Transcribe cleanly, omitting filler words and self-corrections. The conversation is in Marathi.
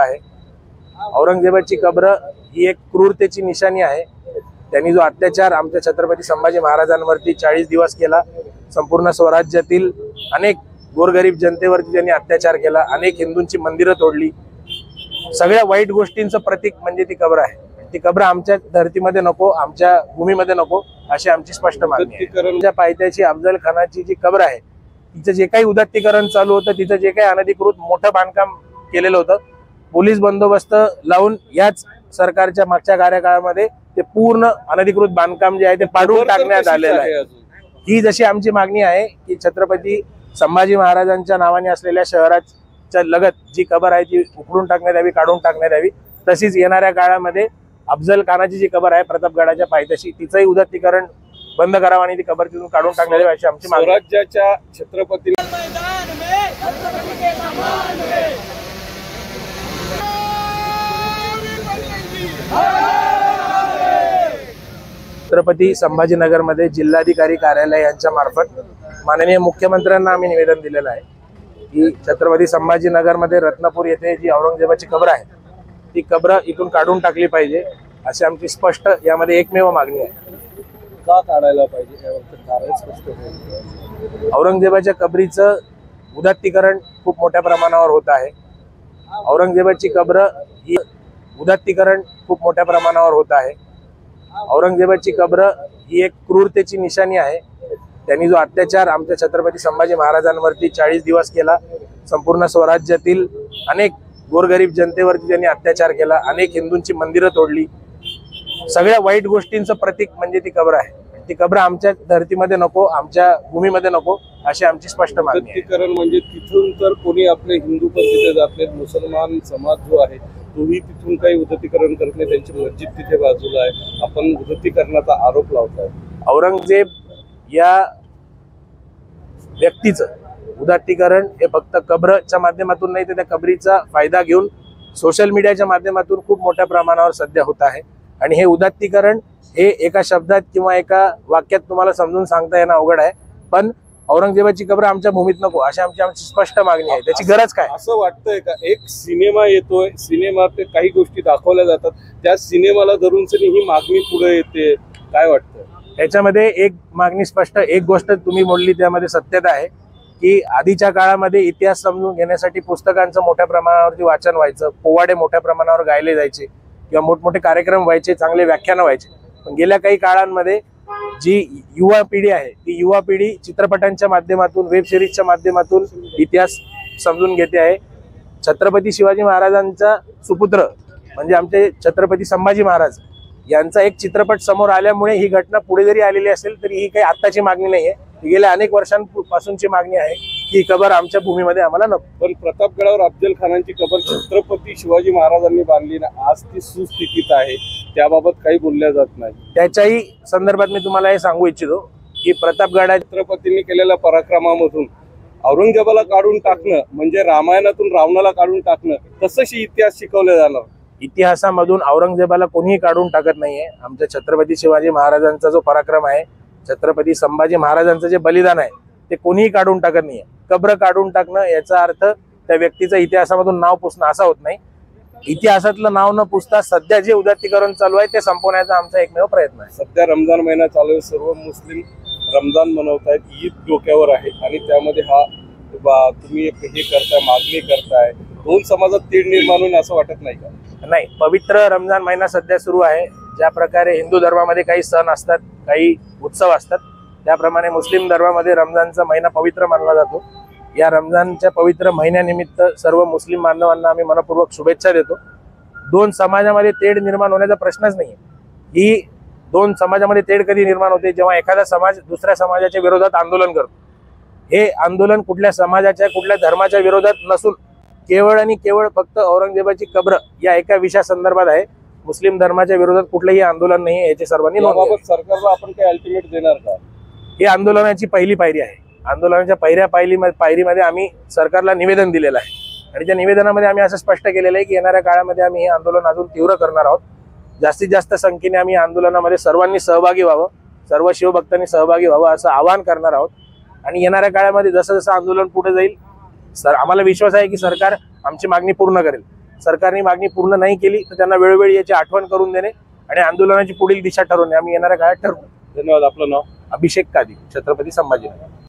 आहे। औरंगजेबाची कब्र ही एक क्रूरतेची निशाणी आहे। त्यांनी जो अत्याचार आमच्या छत्रपती संभाजी महाराजांवरती 40 दिवस केला, संपूर्ण स्वराज्यातील अनेक गोरगरीब जनतेवरती त्यांनी अत्याचार केला, अनेक हिंदूंची मंदिरं तोडली, सगळ्या वाईट गोष्टींचं प्रतीक म्हणजे ती कब्र आहे। ती कब्र आमच्या धर्तीमध्ये नको, आमच्या भूमीमध्ये नको, अशी आमची स्पष्ट मागणी आहे। त्या पायथ्याची अफजल खानाची जी कब्र आहे, तिचं जे काही उदात्तीकरण चालू होतं, तिचं जे काही अनधिकृत मोठं बांधकाम केलेलं होतं, पोलीस बंदोबस्त लावून याच सरकारच्या मागच्या कार्यकाळामध्ये ते पूर्ण अनधिकृत बांधकाम जे आहे ते पाडून टाकण्यात आलेलं आहे। ही जशी आमची मागणी आहे की छत्रपती संभाजी महाराजांच्या नावाने असलेल्या शहराच्या लगत जी कबर आहे ती उखडून टाकण्यात यावी, काढून टाकण्यात यावी, तशीच येणाऱ्या काळामध्ये अफजल खानाची जी कबर आहे प्रतापगडाच्या पायथ्याशी तिचंही उदात्तीकरण बंद करावं आणि ती कबर तिथून काढून टाकण्यात यावी अशी आमची मागणी आहे। स्वराज्याच्या छत्रपती छत्रपती संभाजीनगरमध्ये जिल्हाधिकारी कार्यालय यांच्या मार्फत माननीय मुख्यमंत्र्यांना आम्ही निवेदन दिलेलं आहे की छत्रपती संभाजीनगरमध्ये रत्नापूर येथे जी औरंगजेबाची कब्र आहे ती कब्र इथून काढून टाकली पाहिजे अशी आमची स्पष्ट यामध्ये एकमेव मागणी आहे। का काढायला पाहिजे यावर कारण स्पष्ट होईल। औरंगजेबाच्या कबरीचं उदात्तीकरण खूप मोठ्या प्रमाणावर होत आहे। औरंगजेबाची कब्र ही उदात्तीकरण खूप मोठ्या प्रमाणावर होत आहे। औरंगजेबाची कब्र ही एक क्रूरतेची निशाणी आहे। त्यांनी जो अत्याचार आमच्या छत्रपती संभाजी महाराजांवरती 40 दिवस केला, संपूर्ण स्वराज्यातील अनेक गोरगरीब जनतेवरती त्यांनी अत्याचार केला, अनेक हिंदूंची मंदिरं तोडली, सगळ्या वाईट गोष्टींचं प्रतीक म्हणजे ती कब्र आहे। ती कब्र आमच्या धर्तीमध्ये नको, आमच्या भूमीमध्ये नको, अशी आमची स्पष्ट मागणी आहे। म्हणजे तिथून तर कोणी आपले हिंदू पण तिथे जात नाहीत, मुसलमान समाज जो आहे तोही तिथून काही उदात्तीकरण करत नाही, त्यांची मस्जिद तिथे बाजूला आहे, आपण उदात्तीकरणाचा आरोप लावताय। औरंगजेब या व्यक्तीचं उदात्तीकरण हे फक्त कब्रच्या माध्यमातून नाही तर त्या कबरीचा फायदा घेऊन सोशल मीडियाच्या माध्यमातून खूप मोठ्या प्रमाणावर सध्या होत आहे। आणि हे उदात्तीकरण हे एका शब्दात किंवा एका वाक्यात तुम्हाला समजून सांगता येणं अवघड आहे, पण औरंगजेबाची कब्र आमच्या भूमीत नको अशी आमची स्पष्ट मागणी आहे। त्याची गरज काय असं वाटतंय का? एक सिनेमा येतोय, सिनेमात काही गोष्टी दाखवल्या जातात, त्या सिनेमाला धरून ही मागणी पुढे येते, काय वाटतं? त्याच्यामध्ये एक मागणी स्पष्ट, एक गोष्ट तुम्ही बोलली त्यामध्ये सत्यता आहे की आधीच्या काळामध्ये इतिहास समजून घेण्यासाठी पुस्तकांचं मोठ्या प्रमाणावरती वाचन व्हायचं, पोवाडे मोठ्या प्रमाणावर गायले जायचे किंवा मोठमोठे कार्यक्रम व्हायचे, चांगले व्याख्यानं व्हायचे। पण गेल्या काही काळांमध्ये जी युवा पिढी आहे ती युवा पिढी चित्रपटांच्या माध्यमातून, वेब सिरीजच्या माध्यमातून इतिहास समजून घेते आहे। छत्रपती शिवाजी महाराजांचा सुपुत्र म्हणजे आमचे छत्रपती संभाजी महाराज यांचा एक चित्रपट समोर आल्यामुळे ही घटना पुढे जरी आलेली असेल तरी ही काही आत्ताची मागणी नाहीये, गेल्या अनेक वर्षांपासूनची मागणी आहे की ही कबर आमच्या भूमीमध्ये आम्हाला नको। पण प्रतापगडावर अफजल खानाची कबर छत्रपती शिवाजी महाराजांनी बांधली ना, आज ती सुस्थितीत आहे, त्याबाबत काही बोलल्या जात नाही। त्याच्याही संदर्भात मी तुम्हाला हे सांगू इच्छितो की प्रतापगडा छत्रपतींनी केलेल्या पराक्रमामधून औरंगजेबाला काढून टाकणं म्हणजे रामायणातून रावणाला काढून टाकणं, कसं इतिहास शिकवले जाणार? इतिहासामधून औरंगजेबाला कोणीही काढून टाकत नाहीये। आमच्या छत्रपती शिवाजी महाराजांचा जो पराक्रम आहे, छत्रपती संभाजी महाराजांचं जे बलिदान आहे ते कोणीही काढून टाकत नाहीये। कब्र काढून टाकणं याचा अर्थ त्या व्यक्तीचं इतिहासामधून नाव पुसणं असा होत नाही। इतिहासातलं नाव न पुसता सध्या जे उदात्तीकरण चालू आहे ते संपवण्याचा आमचा एकमेव प्रयत्न आहे। सध्या रमजान महिना चालू आहे, सर्व मुस्लिम रमजान मनवतायत, ईद डोक्यावर आहे आणि त्यामध्ये हा तुम्ही हे करताय, मागणी करताय, दोन समाजात तीड निर्माण होईल असं वाटत नाही का? नाही, पवित्र रमजान महिना सध्या सुरू आहे। ज्या प्रकारे हिंदू धर्मामध्ये काही सण असतात, काही उत्सव असतात, त्याप्रमाणे मुस्लिम धर्मामध्ये रमजानचा महिना पवित्र मानला जातो। या रमजानच्या पवित्र महिन्यानिमित्त सर्व मुस्लिम बांधवांना आम्ही मनपूर्वक शुभेच्छा देतो। दोन समाजामध्ये तेढ निर्माण होण्याचा प्रश्नच नाही। ही दोन समाजामध्ये तेढ कधी निर्माण होते? जेव्हा एखादा समाज दुसऱ्या समाजाच्या विरोधात आंदोलन करतो। हे आंदोलन कुठल्या समाजाच्या, कुठल्या धर्माच्या विरोधात नसून केवळ आणि केवळ फक्त औरंगजेबाची कब्र या एका विषया संदर्भात आहे। मुस्लिम धर्माच्या विरोधात कुठलेही आंदोलन नाही, याची सर्वांनी नोंद घ्यावी। सरकारला आपण काही अल्टिमेट देणार का? ही आंदोलनाची पहिली पायरी आहे। आंदोलनाच्या पहिल्या पायरीमध्ये आम्ही सरकारला निवेदन दिलेलं आहे आणि त्या निवेदनामध्ये आम्ही असं स्पष्ट केलेलं आहे की येणाऱ्या काळामध्ये आम्ही हे आंदोलन अजून तीव्र करणार आहोत। जास्तीत जास्त संख्येने आम्ही आंदोलनामध्ये सर्वांनी सहभागी व्हावं, सर्व शिवभक्तांनी सहभागी व्हावं असं आवाहन करणार आहोत। आणि येणाऱ्या काळामध्ये जसं जसं आंदोलन पुढे जाईल आम्हाला विश्वास आहे की सरकार आमची मागणी पूर्ण करेल। सरकारने मागणी पूर्ण नाही केली तर त्यांना वेळोवेळी याची आठवण करून देणे आणि आंदोलनाची पुढील दिशा ठरवणे आम्ही येणाऱ्या काळात ठरवू. धन्यवाद. आपलं नाव? अभिषेक कादी, छत्रपती संभाजीनगर.